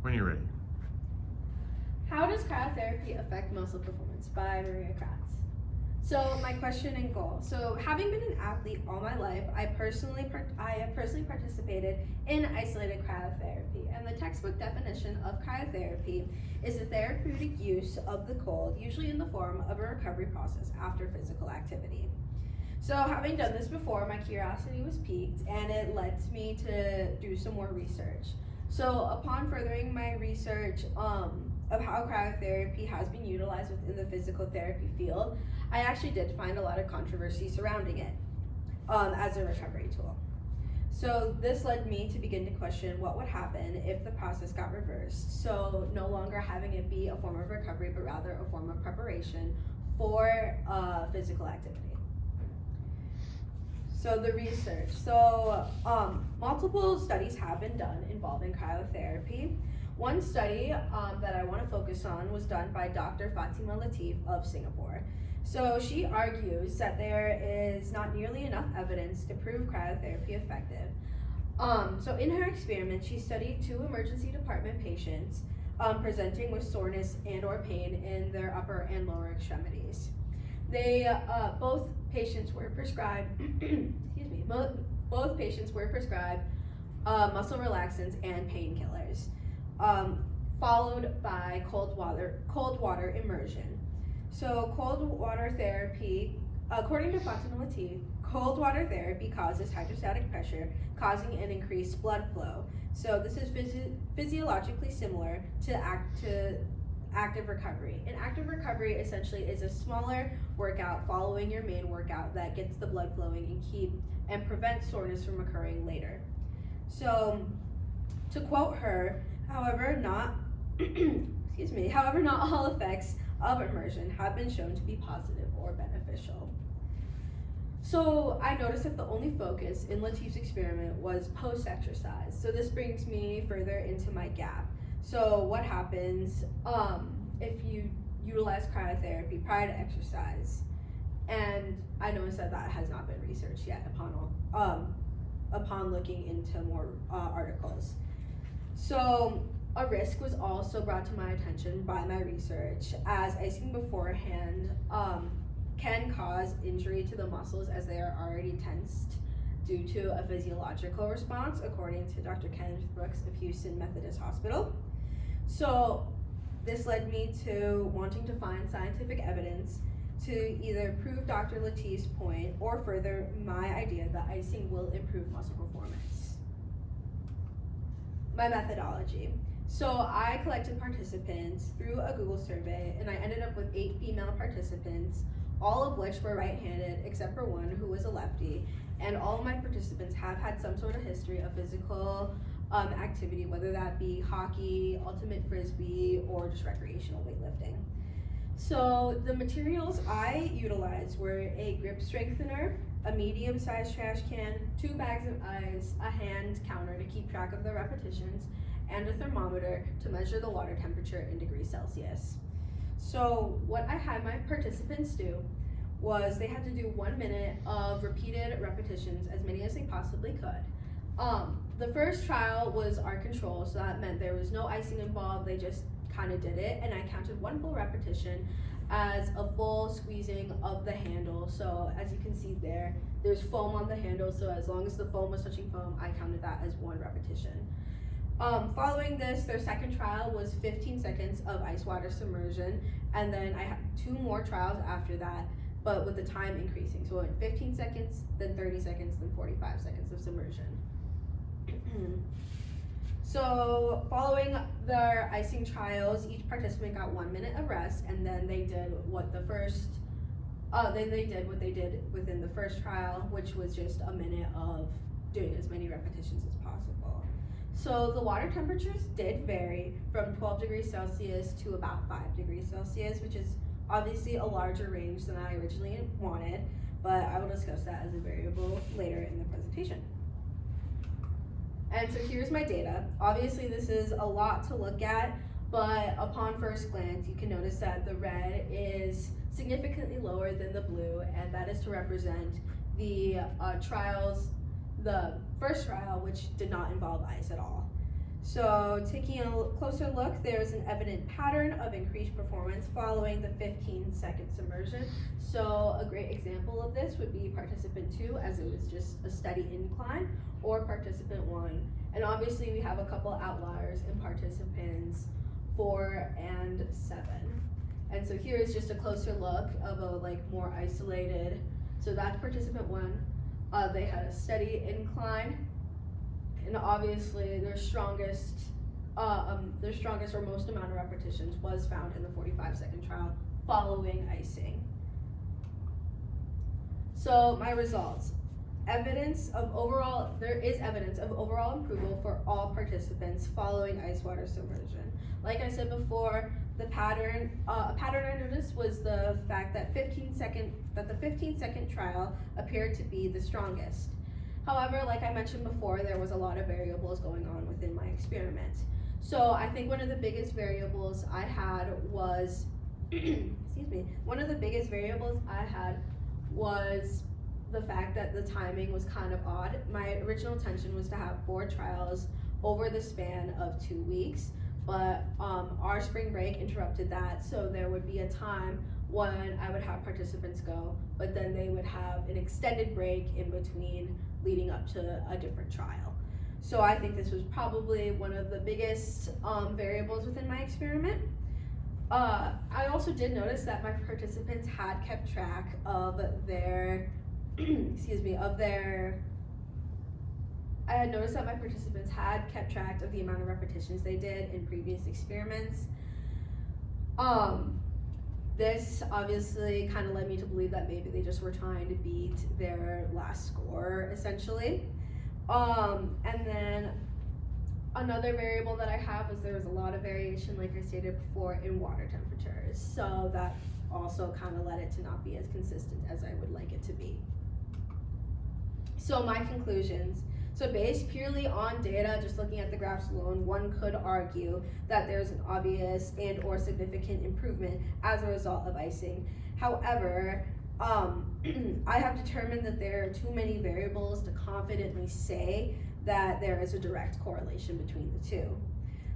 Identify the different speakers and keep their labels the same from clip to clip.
Speaker 1: When you're ready.
Speaker 2: How does cryotherapy affect muscle performance? By Maria Kratz. So my question and goal. So having been an athlete all my life, I have personally participated in isolated cryotherapy. And the textbook definition of cryotherapy is the therapeutic use of the cold, usually in the form of a recovery process after physical activity. So having done this before, my curiosity was piqued and it led me to do some more research. So upon furthering my research of how cryotherapy has been utilized within the physical therapy field, I actually did find a lot of controversy surrounding it as a recovery tool. So this led me to begin to question what would happen if the process got reversed. So no longer having it be a form of recovery, but rather a form of preparation for physical activity. So the research. So multiple studies have been done involving cryotherapy. One study that I want to focus on was done by Dr. Fatima Latif of Singapore. So she argues that there is not nearly enough evidence to prove cryotherapy effective. So in her experiment, she studied 2 emergency department patients presenting with soreness and or pain in their upper and lower extremities. They both patients were prescribed both patients were prescribed muscle relaxants and painkillers, followed by cold water immersion. So cold water therapy, according to Fatima Latif, cold water therapy causes hydrostatic pressure, causing an increased blood flow. So this is physiologically similar to active recovery. And active recovery essentially is a smaller workout following your main workout that gets the blood flowing and prevents soreness from occurring later. So to quote her, however, not all effects of immersion have been shown to be positive or beneficial. So I noticed that the only focus in Latif's experiment was post-exercise. So this brings me further into my gap. So what happens if you utilize cryotherapy prior to exercise? And I noticed that has not been researched yet upon looking into more articles. So a risk was also brought to my attention by my research, as icing beforehand can cause injury to the muscles as they are already tensed due to a physiological response, according to Dr. Kenneth Brooks of Houston Methodist Hospital. So this led me to wanting to find scientific evidence to either prove Dr. Latif's point or further my idea that icing will improve muscle performance. My methodology. So I collected participants through a Google survey, and I ended up with 8 female participants, all of which were right-handed except for one who was a lefty, and all of my participants have had some sort of history of physical activity, whether that be hockey, ultimate frisbee, or just recreational weightlifting. So the materials I utilized were a grip strengthener, a medium-sized trash can, 2 bags of ice, a hand counter to keep track of the repetitions, and a thermometer to measure the water temperature in degrees Celsius. So what I had my participants do was they had to do 1 minute of repeated repetitions, as many as they possibly could. The first trial was our control, so that meant there was no icing involved, they just kind of did it, and I counted 1 full repetition as a full squeezing of the handle. So as you can see there's foam on the handle, so as long as the foam was touching foam, I counted that as 1 repetition. Following this, their second trial was 15 seconds of ice water submersion, and then I had 2 more trials after that, but with the time increasing. So it went 15 seconds, then 30 seconds, then 45 seconds of submersion. So following their icing trials, each participant got 1 minute of rest, and then they did what they did within the first trial, which was just 1 minute of doing as many repetitions as possible. So the water temperatures did vary from 12 degrees Celsius to about 5 degrees Celsius, which is obviously a larger range than I originally wanted, but I will discuss that as a variable later in the presentation. And so here's my data. Obviously this is a lot to look at, but upon first glance you can notice that the red is significantly lower than the blue, and that is to represent the trials, the first trial, which did not involve ice at all. So taking a closer look, there's an evident pattern of increased performance following the 15-second submersion. So a great example of this would be participant 2, as it was just a steady incline, or participant 1. And obviously we have a couple outliers in participants 4 and 7. And so here is just a closer look of a more isolated, so that's participant 1. They had a steady incline, and obviously their strongest or most amount of repetitions was found in the 45-second trial following icing. So my results. There is evidence of overall improvement for all participants following ice water submersion. Like I said before, a pattern I noticed was the fact that the 15-second trial appeared to be the strongest. However, like I mentioned before, there was a lot of variables going on within my experiment. So I think one of the biggest variables I had was, one of the biggest variables I had was the fact that the timing was kind of odd. My original intention was to have 4 trials over the span of 2 weeks, but our spring break interrupted that, so there would be a time when I would have participants go, but then they would have an extended break in between leading up to a different trial. So I think this was probably one of the biggest variables within my experiment. I also did notice that my participants had kept track of their, I had noticed that my participants had kept track of the amount of repetitions they did in previous experiments. This obviously kind of led me to believe that maybe they just were trying to beat their last score, essentially. And then another variable that I have was there was a lot of variation, like I stated before, in water temperatures. So that also kind of led it to not be as consistent as I would like it to be. So my conclusions. So based purely on data, just looking at the graphs alone, one could argue that there's an obvious and or significant improvement as a result of icing. However, I have determined that there are too many variables to confidently say that there is a direct correlation between the two.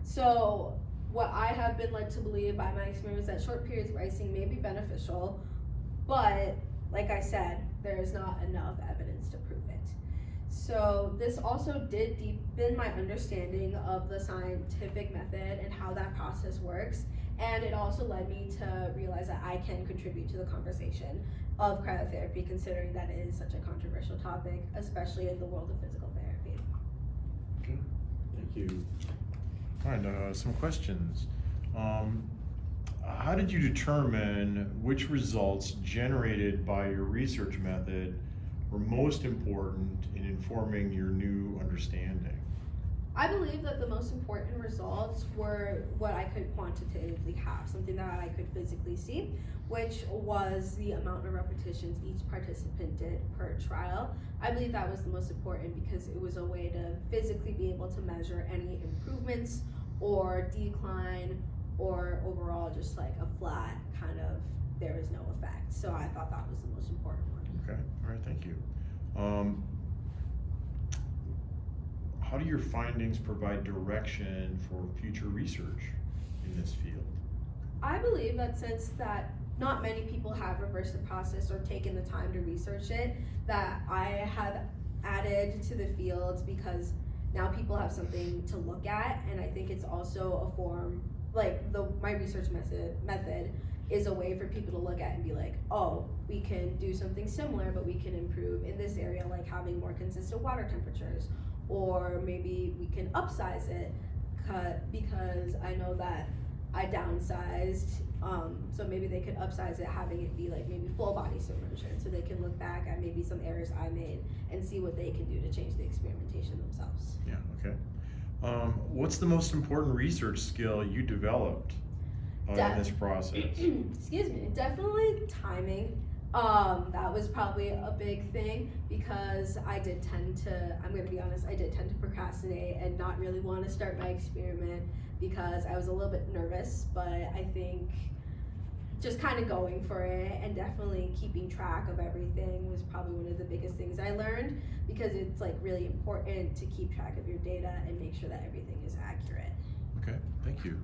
Speaker 2: So what I have been led to believe by my experience is that short periods of icing may be beneficial, but like I said, there is not enough evidence to prove it. So this also did deepen my understanding of the scientific method and how that process works, and it also led me to realize that I can contribute to the conversation of cryotherapy, considering that it is such a controversial topic, especially in the world of physical therapy.
Speaker 1: Okay, thank you. All right, some questions. How did you determine which results generated by your research method were most important in informing your new understanding?
Speaker 2: I believe that the most important results were what I could quantitatively have, something that I could physically see, which was the amount of repetitions each participant did per trial. I believe that was the most important because it was a way to physically be able to measure any improvements or decline or overall just like a flat kind of there is no effect. So I thought that was the most important one.
Speaker 1: Okay, all right, thank you. How do your findings provide direction for future research in this field?
Speaker 2: I believe that since that not many people have reversed the process or taken the time to research it, that I have added to the field because now people have something to look at, and I think it's also a form, like my research method is a way for people to look at and be like, oh, we can do something similar, but we can improve in this area, like having more consistent water temperatures, or maybe we can upsize it because I know that I downsized, so maybe they could upsize it, having it be like maybe full body submersion, so they can look back at maybe some errors I made and see what they can do to change the experimentation themselves.
Speaker 1: Yeah, okay. What's the most important research skill you developed in this process?
Speaker 2: Excuse me, definitely timing. That was probably a big thing because I did tend to, I'm gonna be honest, I did tend to procrastinate and not really want to start my experiment because I was a little bit nervous, but I think just kind of going for it, and definitely keeping track of everything was probably one of the biggest things I learned, because it's like really important to keep track of your data and make sure that everything is accurate.
Speaker 1: Okay, thank you.